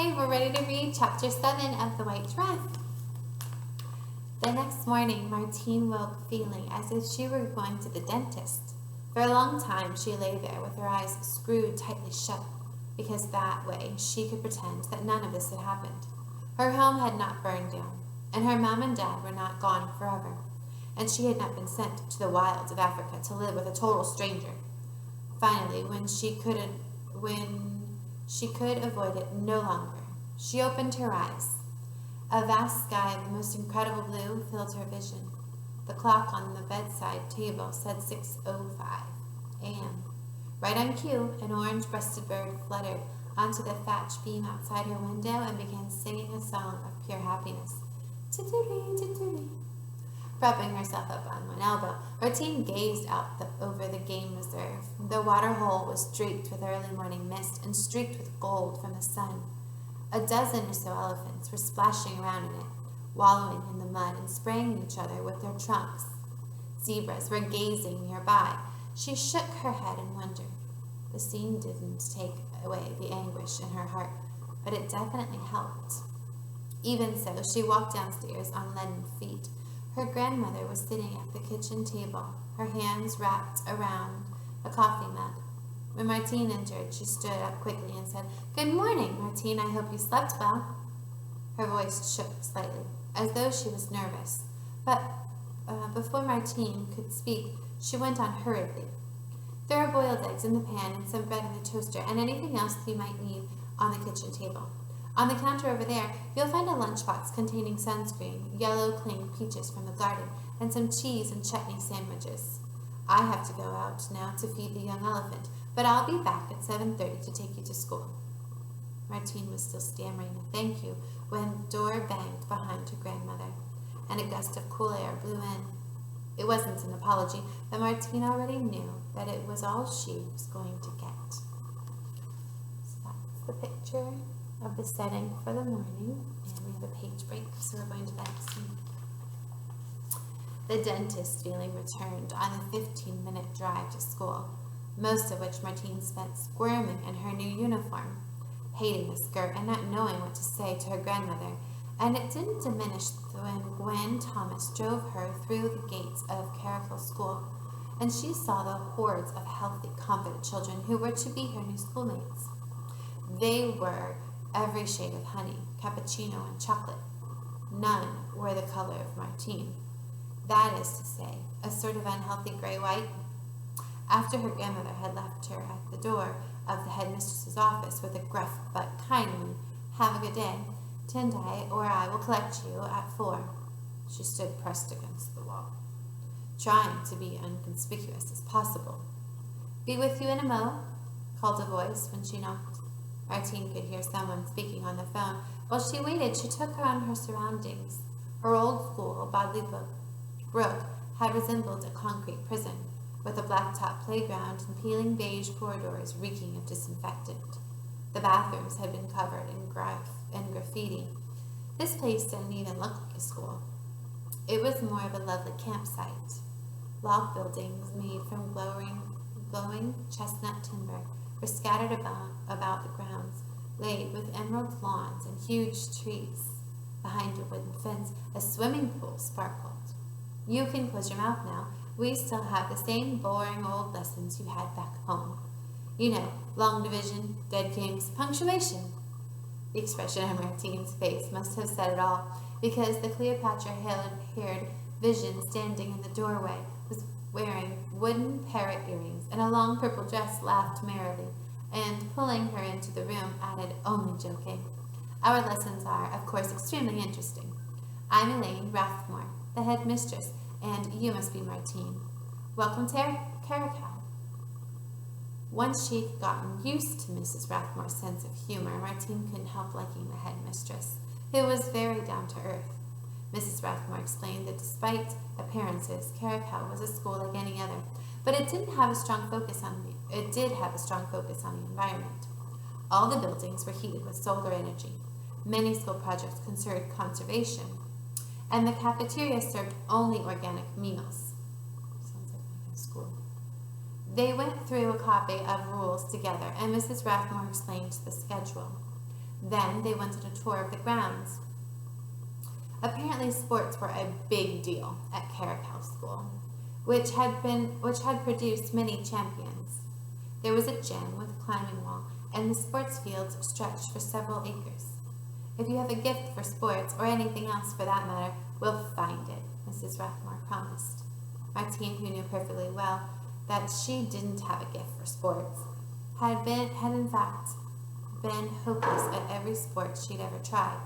Okay, we're ready to read Chapter 7 of The White Giraffe. The next morning, Martine woke feeling as if she were going to the dentist. For a long time, she lay there with her eyes screwed tightly shut, because that way she could pretend that none of this had happened. Her home had not burned down, and her mom and dad were not gone forever, and she had not been sent to the wilds of Africa to live with a total stranger. Finally, when she could avoid it no longer, she opened her eyes. A vast sky of the most incredible blue filled her vision. The clock on the bedside table said 6:05 a.m. Right on cue, an orange-breasted bird fluttered onto the thatch beam outside her window and began singing a song of pure happiness. Tittery, tittery. Propping herself up on one elbow, Martine gazed out over the game reserve. The water hole was draped with early morning mist and streaked with gold from the sun. A dozen or so elephants were splashing around in it, wallowing in the mud and spraying each other with their trunks. Zebras were gazing nearby. She shook her head in wonder. The scene didn't take away the anguish in her heart, but it definitely helped. Even so, she walked downstairs on leaden feet. Her grandmother was sitting at the kitchen table, her hands wrapped around a coffee mug. When Martine entered, she stood up quickly and said, "Good morning, Martine. I hope you slept well." Her voice shook slightly, as though she was nervous. But before Martine could speak, she went on hurriedly. "There are boiled eggs in the pan and some bread in the toaster and anything else you might need on the kitchen table. On the counter over there, you'll find a lunchbox containing sunscreen, yellow cling peaches from the garden, and some cheese and chutney sandwiches. I have to go out now to feed the young elephant, but I'll be back at 7:30 to take you to school." Martine was still stammering a thank you when the door banged behind her grandmother, and a gust of cool air blew in. It wasn't an apology, but Martine already knew that it was all she was going to get. So that's the picture of the setting for the morning, and we have a page break, so we're going to the next scene. The dentist feeling returned on the 15-minute drive to school, most of which Martine spent squirming in her new uniform, hating the skirt and not knowing what to say to her grandmother, and it didn't diminish when Gwen Thomas drove her through the gates of Caracal School, and she saw the hordes of healthy, confident children who were to be her new schoolmates. They were every shade of honey, cappuccino, and chocolate. None were the color of Martine. That is to say, a sort of unhealthy gray-white. After her grandmother had left her at the door of the headmistress's office with a gruff but kindly, "Have a good day. Tendai or I will collect you at 4. She stood pressed against the wall, trying to be inconspicuous as possible. "Be with you in a mo," called a voice when she knocked. Martine could hear someone speaking on the phone. While she waited, she took on her surroundings. Her old school, Bodley Brook, had resembled a concrete prison, with a blacktop playground and peeling beige corridors reeking of disinfectant. The bathrooms had been covered in graffiti. This place didn't even look like a school. It was more of a lovely campsite. Log buildings made from glowing chestnut timber were scattered about the grounds, laid with emerald lawns and huge trees. Behind a wooden fence, a swimming pool sparkled. "You can close your mouth now. We still have the same boring old lessons you had back home. You know, long division, dead kings, punctuation." The expression on Martine's face must have said it all, because the Cleopatra-haired vision standing in the doorway was wearing wooden parrot earrings and a long purple dress, laughed merrily, and pulling her into the room added, "Only joking. Our lessons are, of course, extremely interesting. I'm Elaine Rathmore, the headmistress, and you must be Martine. Welcome to Caracal." Once she had gotten used to Mrs. Rathmore's sense of humor, Martine couldn't help liking the headmistress, who was very down to earth. Mrs. Rathmore explained that despite appearances, Caracal was a school like any other, but it did have a strong focus on the environment. All the buildings were heated with solar energy. Many school projects concerned conservation, and the cafeteria served only organic meals. Sounds like my high school. They went through a copy of rules together, and Mrs. Rathmore explained the schedule. Then they wanted a tour of the grounds. Apparently sports were a big deal at Caracal School, which had produced many champions. There was a gym with a climbing wall, and the sports fields stretched for several acres. If you have a gift for sports, or anything else for that matter, we'll find it, Mrs. Rathmore promised. Martine, who knew perfectly well that she didn't have a gift for sports, had in fact been hopeless at every sport she'd ever tried,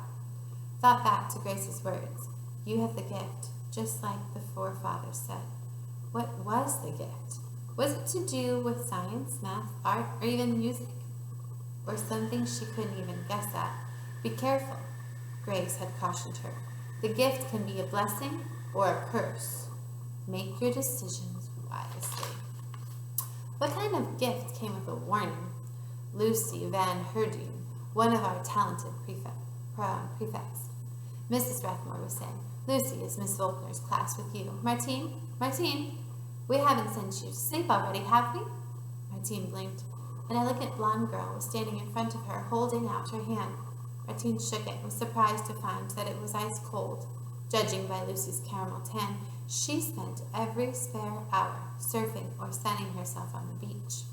thought back to Grace's words, "You have the gift," just like the forefathers said. What was the gift? Was it to do with science, math, art, or even music? Or something she couldn't even guess at? Be careful, Grace had cautioned her. The gift can be a blessing or a curse. Make your decisions wisely. What kind of gift came with a warning? Lucy Van Herding, one of our talented prefects. Mrs. Rathmore was saying, "Lucy is Miss Volkner's class with you. Martine, we haven't sent you to sleep already, have we?" Martine blinked. An elegant blonde girl was standing in front of her, holding out her hand. Martine shook it and was surprised to find that it was ice cold. Judging by Lucy's caramel tan, she spent every spare hour surfing or sunning herself on the beach.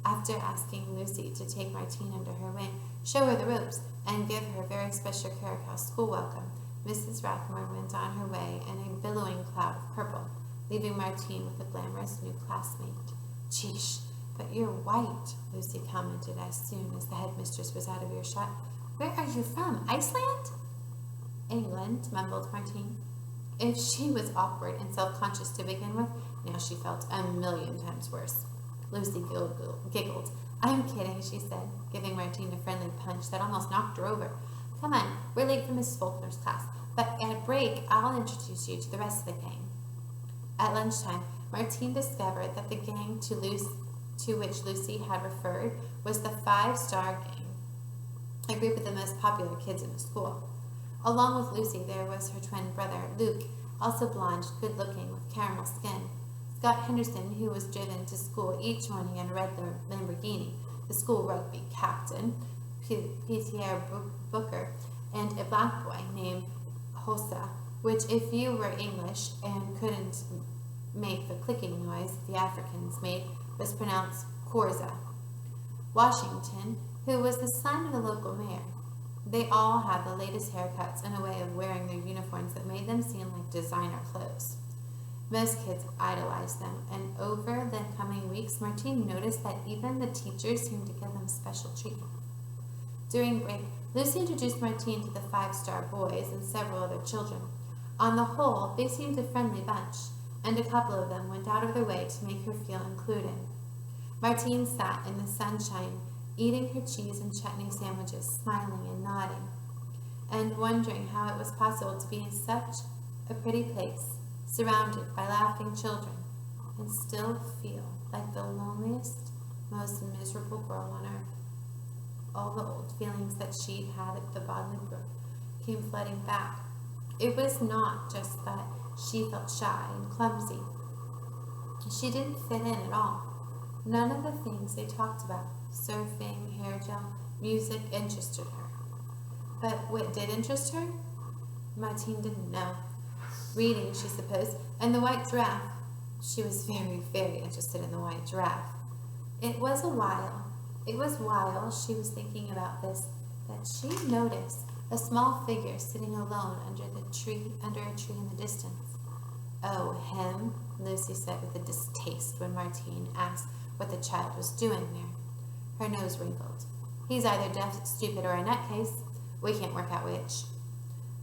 After asking Lucy to take Martine under her wing, show her the ropes, and give her a very special Caracal school welcome, Mrs. Rathmore went on her way in a billowing cloud of purple, leaving Martine with a glamorous new classmate. "Sheesh, but you're white," Lucy commented as soon as the headmistress was out of earshot. "Where are you from? Iceland?" "England," mumbled Martine. If she was awkward and self-conscious to begin with, now she felt a million times worse. Lucy giggled. "I'm kidding," she said, giving Martine a friendly punch that almost knocked her over. "Come on, we're late for Miss Faulkner's class, but at break I'll introduce you to the rest of the gang." At lunchtime, Martine discovered that the gang to which Lucy had referred was the 5-Star Gang, a group of the most popular kids in the school. Along with Lucy, there was her twin brother, Luke, also blonde, good-looking, with caramel skin. Scott Henderson, who was driven to school each morning in a red Lamborghini, the school rugby captain, Pierre Booker, and a black boy named Hossa, which, if you were English and couldn't make the clicking noise the Africans made, was pronounced Corza. Washington, who was the son of the local mayor. They all had the latest haircuts and a way of wearing their uniforms that made them seem like designer clothes. Most kids idolized them, and over the coming weeks, Martine noticed that even the teachers seemed to give them special treatment. During break, Lucy introduced Martine to the 5-Star boys and several other children. On the whole, they seemed a friendly bunch, and a couple of them went out of their way to make her feel included. Martine sat in the sunshine, eating her cheese and chutney sandwiches, smiling and nodding, and wondering how it was possible to be in such a pretty place, surrounded by laughing children, and still feel like the loneliest, most miserable girl on earth. All the old feelings that she'd had at the Bodley Brook came flooding back. It was not just that she felt shy and clumsy. She didn't fit in at all. None of the things they talked about, surfing, hair gel, music, interested her. But what did interest her? Martine didn't know. Reading, she supposed, and the white giraffe. She was very, very interested in the white giraffe. It was while she was thinking about this that she noticed a small figure sitting alone under a tree in the distance. "Oh, him," Lucy said with a distaste when Martine asked what the child was doing there. Her nose wrinkled. "He's either deaf, stupid, or a nutcase. We can't work out which."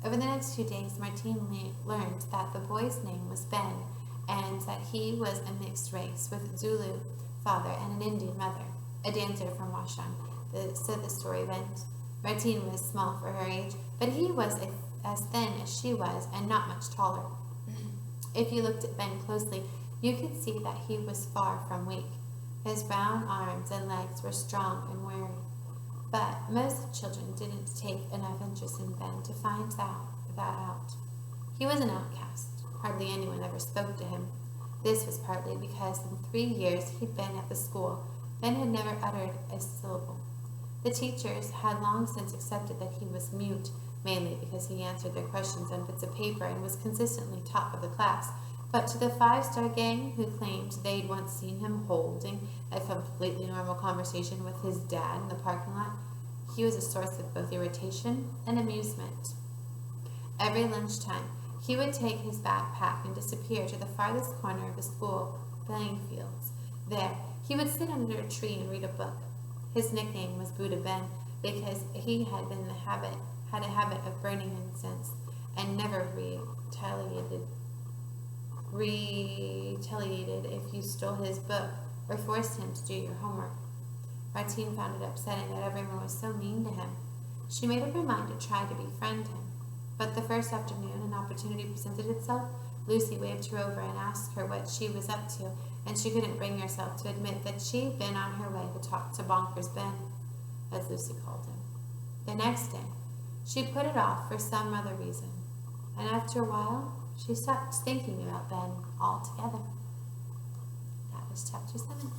Over the next few days, Martine learned that the boy's name was Ben, and that he was a mixed race, with Zulu father and an Indian mother, a dancer from Washan, so the story went. Martine was small for her age, but he was as thin as she was, and not much taller. If you looked at Ben closely, you could see that he was far from weak. His brown arms and legs were strong and wiry. But most children didn't take enough interest in Ben to find that out. He was an outcast. Hardly anyone ever spoke to him. This was partly because in 3 years he'd been at the school, Ben had never uttered a syllable. The teachers had long since accepted that he was mute, mainly because he answered their questions on bits of paper and was consistently top of the class. But to the five-star gang who claimed they'd once seen him holding a completely normal conversation with his dad in the parking lot, he was a source of both irritation and amusement. Every lunchtime, he would take his backpack and disappear to the farthest corner of the school playing fields. There, he would sit under a tree and read a book. His nickname was Buddha Ben because he had a habit of burning incense and never retaliated if you stole his book or forced him to do your homework. Martine found it upsetting that everyone was so mean to him. She made up her mind to try to befriend him. But the first afternoon an opportunity presented itself. Lucy waved her over and asked her what she was up to, and she couldn't bring herself to admit that she'd been on her way to talk to Bonkers Ben, as Lucy called him. The next day, she put it off for some other reason, and after a while, she stopped thinking about Ben altogether. That was chapter 7.